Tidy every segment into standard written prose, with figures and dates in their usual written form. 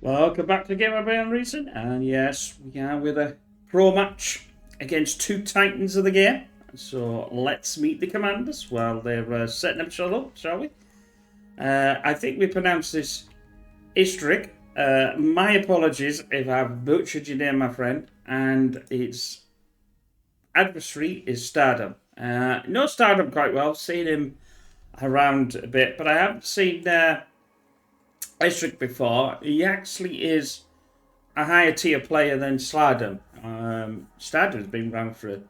Welcome back to Game of Brain Reason, and yes, we are with a pro match against two titans of the game. So let's meet the commanders while they're setting themselves up, shall we? I think we pronounce this Istrik. My apologies if I've butchered your name, my friend. And its adversary is Stardom. Know Stardom quite well, seen him around a bit, but I haven't seen Istrik before. He actually is a higher tier player than Stardom. Stardom's been around for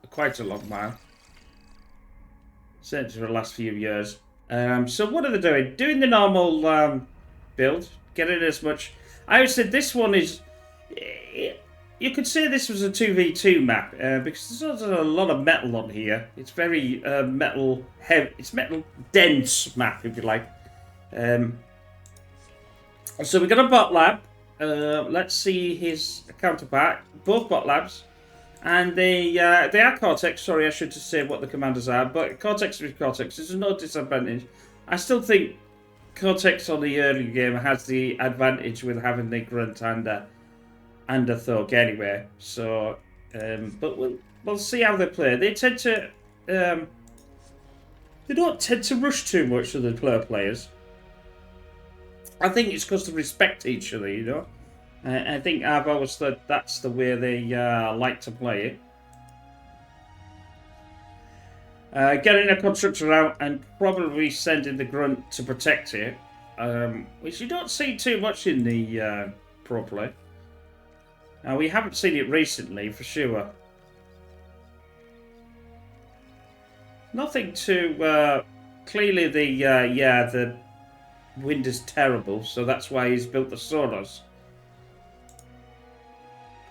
quite a long while, certainly for the last few years. So what are they doing? Doing the normal build, getting as much. I would say this one is. You could say this was a 2v2 map because there's a lot of metal on here. It's very metal heavy. It's metal dense map, if you like. So we got a bot lab. Let's see his counterpart. Both bot labs. And they are Cortex. Sorry, I should just say what the commanders are. But Cortex is Cortex. There's no disadvantage. I still think Cortex on the early game has the advantage with having the Grunt and a Thug anyway. So, but we'll see how they play. They tend to they don't tend to rush too much to the players. I think it's because they respect each other, you know. I think I've always thought that's the way they like to play it. Getting a constructor out and probably sending the Grunt to protect it, which you don't see too much in the pro play. We haven't seen it recently, for sure. Nothing too clearly. The wind is terrible, so that's why he's built the solos.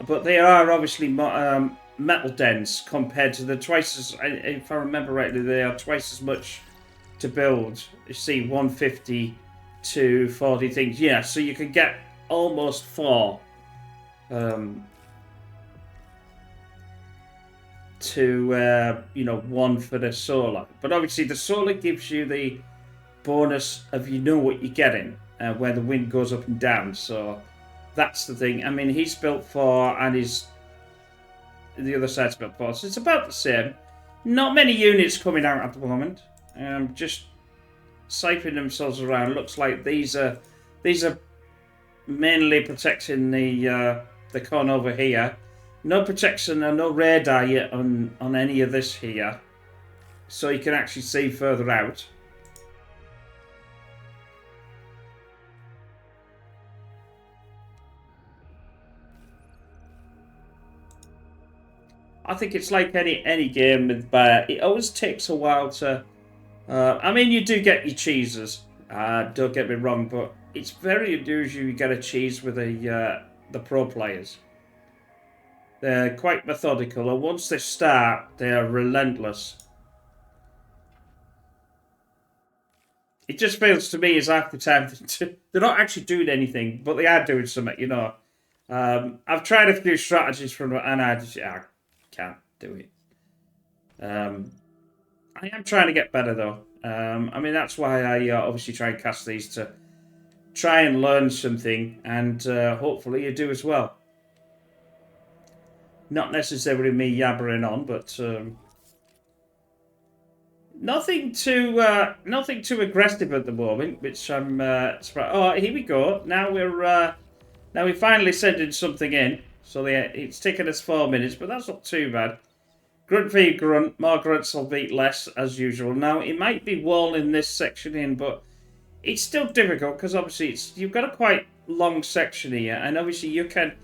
But they are obviously metal dense compared to the twice as, if I remember rightly, they are twice as much to build. You see, 150 to 40 things. Yeah, so you can get almost 4 to, 1 for the solar. But obviously the solar gives you the bonus of you know what you're getting where the wind goes up and down. So that's the thing. I mean, he's built 4 and the other side's built 4, so it's about the same. Not many units coming out at the moment. Just siphoning themselves around. Looks like these are mainly protecting the con over here. No protection and no radar yet on any of this here, so you can actually see further out. I think it's like any game with Bear. It always takes a while to. I mean, you do get your cheeses. Don't get me wrong, but it's very unusual you get a cheese with the pro players. They're quite methodical, and once they start, they are relentless. It just feels to me as half the time they're not actually doing anything, but they are doing something, you know. I've tried a few strategies from it, and I can't do it. I am trying to get better, though. I mean, that's why I obviously try and cast these to try and learn something, and hopefully you do as well. Not necessarily me yabbering on, but nothing too aggressive at the moment. Which I'm. Oh, here we go. Now we're finally sending something in. So it's taken us 4 minutes, but that's not too bad. Grunt v Grunt. More grunts will beat less as usual. Now it might be walling this section in, but it's still difficult because obviously you've got a quite long section here, and obviously you can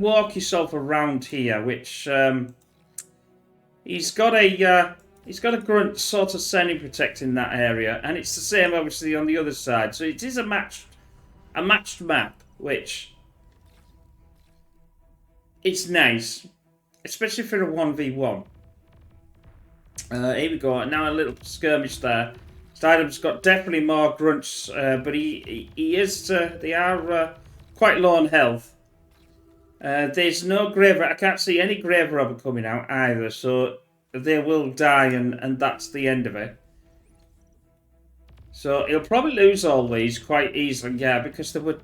walk yourself around here, which he's got a grunt sort of semi-protecting that area, and it's the same obviously on the other side. So it is a matched map, which it's nice, especially for a 1v1. Here we go. Now a little skirmish there. Stardom's got definitely more grunts, but he is. They are quite low on health. There's no grave. I can't see any grave robber coming out either, so they will die, and that's the end of it. So he'll probably lose all these quite easily, yeah, because they were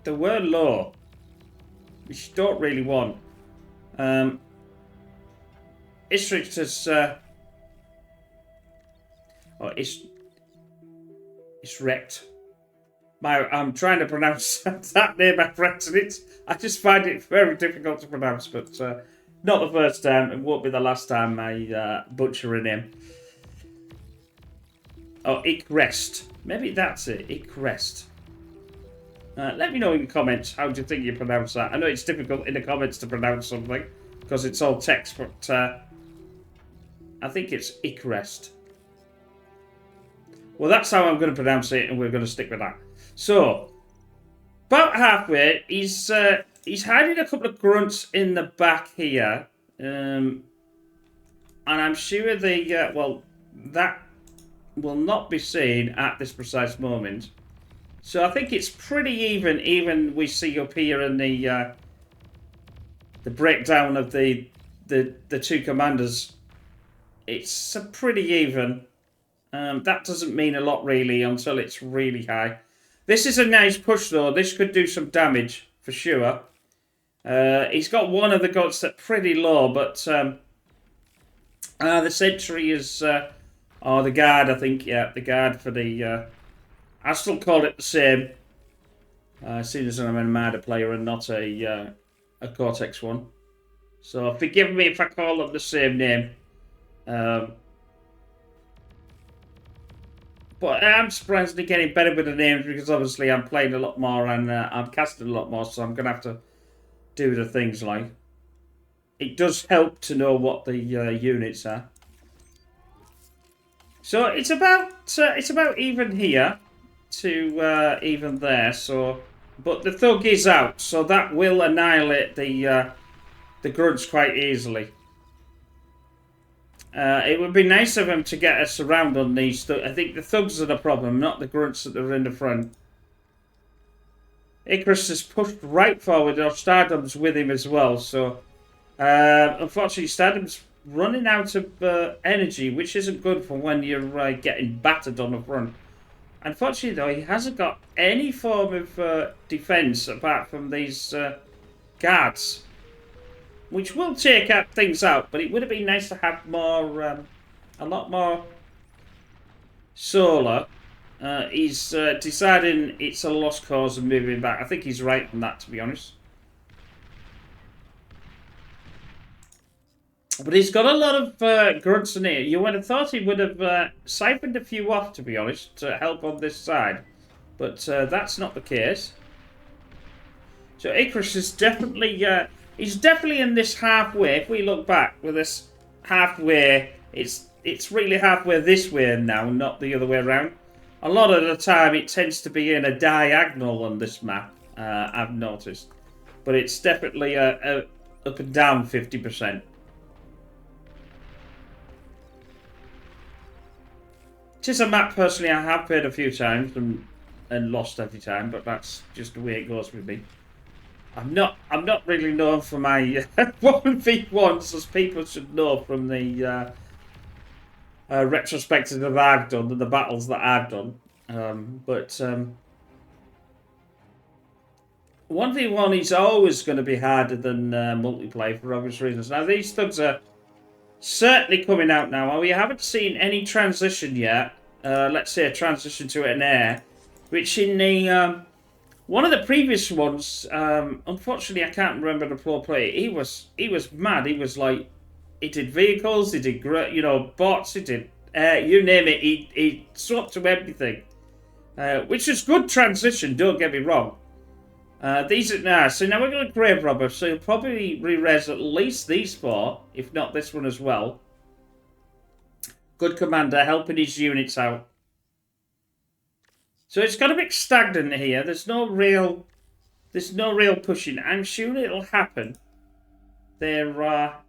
they were low, which you don't really want. Istrix has... it's wrecked. I'm trying to pronounce that name correct, and I just find it very difficult to pronounce, but not the first time. It won't be the last time I butcher a name. Oh, Ikrest. Maybe that's it. Ikrest. Let me know in the comments how do you think you pronounce that. I know it's difficult in the comments to pronounce something because it's all text, but I think it's Ikrest. Well, that's how I'm going to pronounce it, and we're going to stick with that. So, about halfway, he's hiding a couple of grunts in the back here, and I'm sure that will not be seen at this precise moment. So I think it's pretty even. Even we see up here in the breakdown of the two commanders, it's pretty even. That doesn't mean a lot really until it's really high. This is a nice push though. This could do some damage for sure. He's got one of the guns that's pretty low, but the sentry is, or the guard, I think, yeah, the guard for the. I still call it the same. Seeing as I'm a Armada player and not a Cortex one, so forgive me if I call them the same name. But I'm surprisingly getting better with the names because obviously I'm playing a lot more and I'm casting a lot more, so I'm going to have to do the things like. It does help to know what the units are. So it's about even here to even there. So, but the thug is out, so that will annihilate the grunts quite easily. It would be nice of him to get us around on these. I think the thugs are the problem, not the grunts that are in the front. Icarus is pushed right forward, or Stardom's with him as well. So, unfortunately, Stardom's running out of energy, which isn't good for when you're getting battered on the front. Unfortunately, though, he hasn't got any form of defense apart from these guards, which will take things out, but it would have been nice to have more, a lot more solar. He's deciding it's a lost cause and moving back. I think he's right on that, to be honest. But he's got a lot of grunts in here. You would have thought he would have siphoned a few off, to be honest, to help on this side. But that's not the case. So Icarus is definitely... he's definitely in this halfway. If we look back with this halfway, it's really halfway this way now, not the other way around. A lot of the time, it tends to be in a diagonal on this map, I've noticed. But it's definitely up and down 50%. It is a map, personally, I have played a few times and lost every time, but that's just the way it goes with me. I'm not really known for my 1v1s, as people should know from the retrospective that I've done and the battles that I've done. But 1v1 is always going to be harder than multiplayer for obvious reasons. Now, these thugs are certainly coming out now. We haven't seen any transition yet. Let's say a transition to an air, which in the... one of the previous ones, unfortunately, I can't remember the pro player. He was mad. He was like, he did vehicles, he did bots, he did you name it. He swapped to everything, which is good transition. Don't get me wrong. These are now. So now we're going to grave robber. So you'll probably re-res at least these four, if not this one as well. Good commander, helping his units out. So it's got a bit stagnant here. There's no real pushing. I'm sure it'll happen. There are...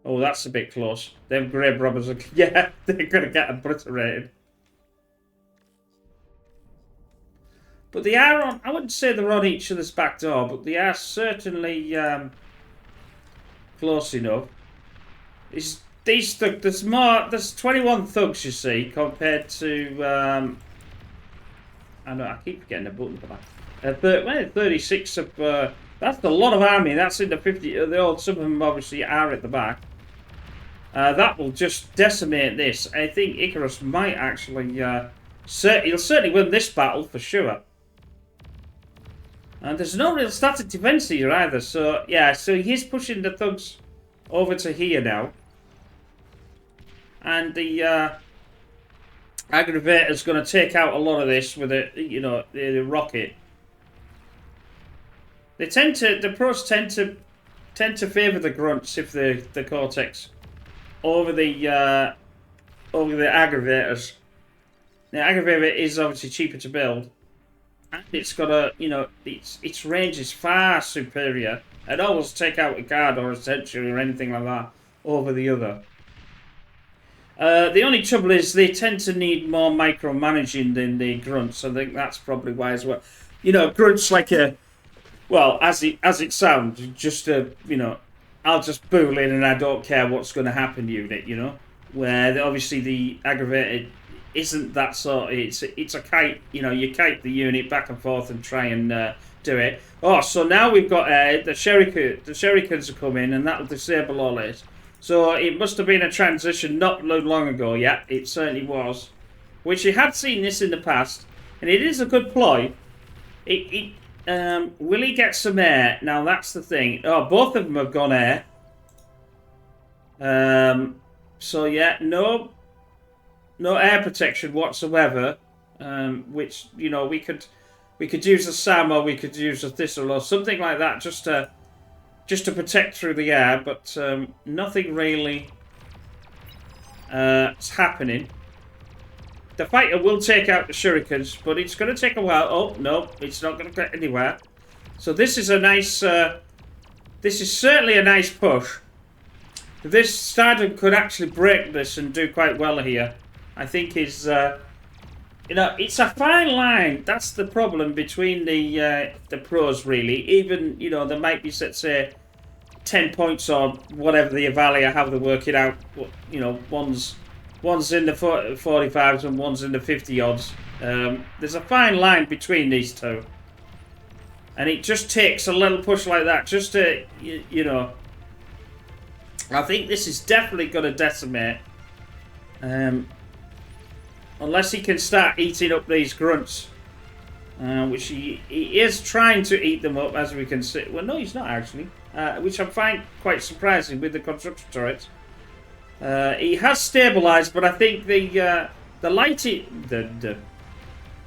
Oh, that's a bit close. Them grave robbers are... Yeah, they're going to get obliterated. But they are on... I wouldn't say they're on each other's back door, but they are certainly close enough. These thugs... There's more... There's 21 thugs, you see, compared to... I know, I keep getting a button for that. 36 of... that's a lot of army. That's in the 50... some of them obviously are at the back. That will just decimate this. I think Icarus might actually... he'll certainly win this battle for sure. And there's no real static defense here either. So, yeah, so he's pushing the thugs over to here now. And the aggravator's going to take out a lot of this with the rocket. The pros tend to favour the grunts if the Cortex over the aggravators. The aggravator is obviously cheaper to build, and it's got its range is far superior. I'd always take out a guard or a sentry or anything like that over the other. The only trouble is they tend to need more micromanaging than the grunts. I think that's probably why as well. Grunts like a... Well, as it sounds, just I'll just bool in and I don't care what's going to happen unit, Where obviously the aggravated isn't that sort. It's a kite, you kite the unit back and forth and try and do it. Oh, so now we've got the shurikens have come in and that'll disable all this. So it must have been a transition not long ago. Yeah, it certainly was. Which you had seen this in the past, and it is a good ploy. Will he get some air? Now that's the thing. Oh, both of them have gone air. So yeah, no air protection whatsoever. Which we could use a SAM or we could use a Thistle or something like that just to protect through the air, but nothing really is happening. The fighter will take out the shurikens, but it's going to take a while. Oh, no, it's not going to get anywhere. So this is a nice... this is certainly a nice push. This Stardom could actually break this and do quite well here. I think is... it's a fine line. That's the problem between the pros, really. Even, there might be, let's say, 10 points or whatever the Avalia, how they work it out. One's in the 45s and one's in the 50 odds. There's a fine line between these two. And it just takes a little push like that just to, I think this is definitely going to decimate. Unless he can start eating up these grunts. Which he is trying to eat them up, as we can see. Well, no, he's not actually. Which I find quite surprising with the construction turrets. He has stabilised, but I think the lighting, the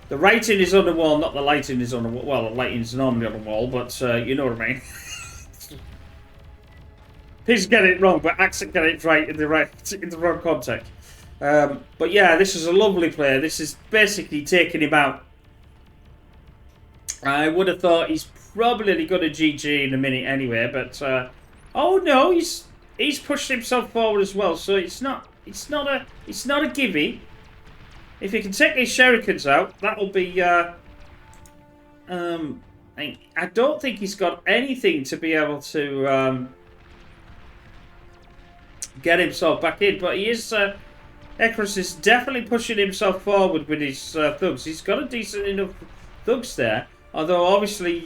writing is on the wall, not the lighting is on the wall. Well, the lighting is normally on the wall, but you know what I mean. Please get it wrong, but accent get it right in the wrong context. But yeah, this is a lovely player. This is basically taking him out. I would have thought he's probably got a GG in a minute anyway, but oh no, he's pushed himself forward as well. So it's not a gimme. If he can take these shurikens out, that'll be I don't think he's got anything to be able to get himself back in, but he is Icarus is definitely pushing himself forward with his thugs. He's got a decent enough thugs there. Although obviously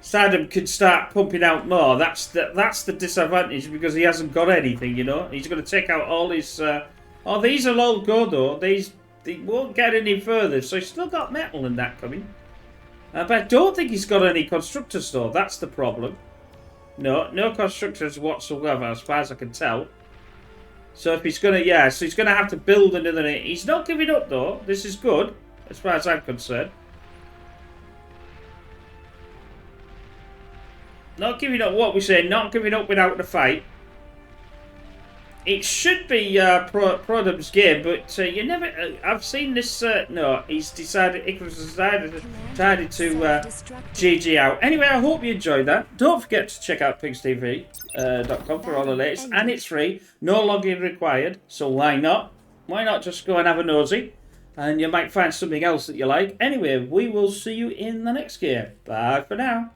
Saddam could start pumping out more. That's the disadvantage because he hasn't got anything, He's going to take out all his... oh, these will all go though. They won't get any further. So he's still got metal in that coming. But I don't think he's got any constructors though. That's the problem. No constructors whatsoever as far as I can tell. So if he's going to... so he's going to have to build another... He's not giving up though. This is good as far as I'm concerned. Not giving up what we say, not giving up without the fight. It should be Produm's game, but you never... I've seen this... no, he's decided... Icarus has decided to GG out. Anyway, I hope you enjoyed that. Don't forget to check out pigstv.com for all the latest. And it's free. No login required. So why not? Why not just go and have a nosy? And you might find something else that you like. Anyway, we will see you in the next game. Bye for now.